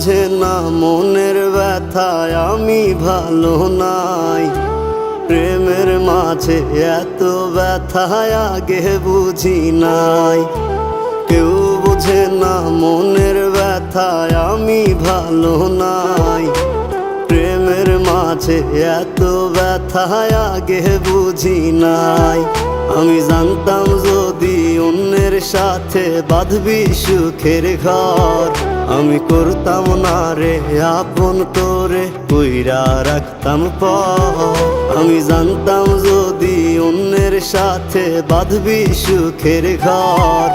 বুঝে না মনের ব্যথায় আমি ভালো নাই। প্রেমের মাঝে এত ব্যথায় আগে বুঝি নাই। কেউ বুঝে না মনের ব্যথায় আমি ভালো নাই। প্রেমের মাঝে এত ব্যথায় আগে বুঝি নাই। আমি জানতাম যদি অন্যের সাথে বাঁধবি সুখের ঘর, আমি করতাম না রে আপন তোরে কইরা রাখতাম পর। আমি জানতাম যদি অন্যের সাথে বাঁধবি সুখের ঘর,